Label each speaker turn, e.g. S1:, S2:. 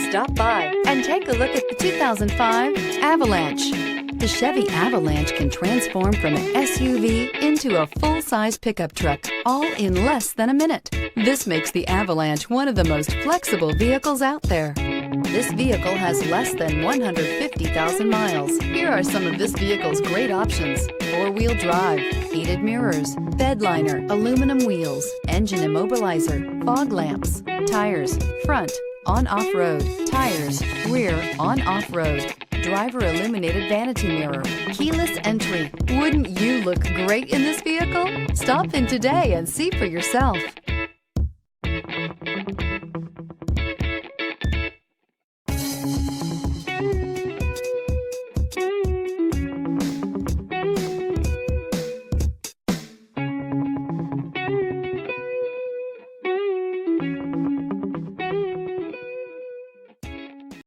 S1: Stop by and take a look at the 2005 Avalanche. The Chevy Avalanche can transform from an SUV into a full-size pickup truck, all in less than a minute. This makes the Avalanche one of the most flexible vehicles out there. This vehicle has less than 150,000 miles. Here are some of this vehicle's great options: four-wheel drive, heated mirrors, bed liner, aluminum wheels, engine immobilizer, fog lamps, tires, front, on-off-road, tires, rear, on-off-road, driver illuminated vanity mirror, keyless entry. Wouldn't you look great in this vehicle? Stop in today and see for yourself.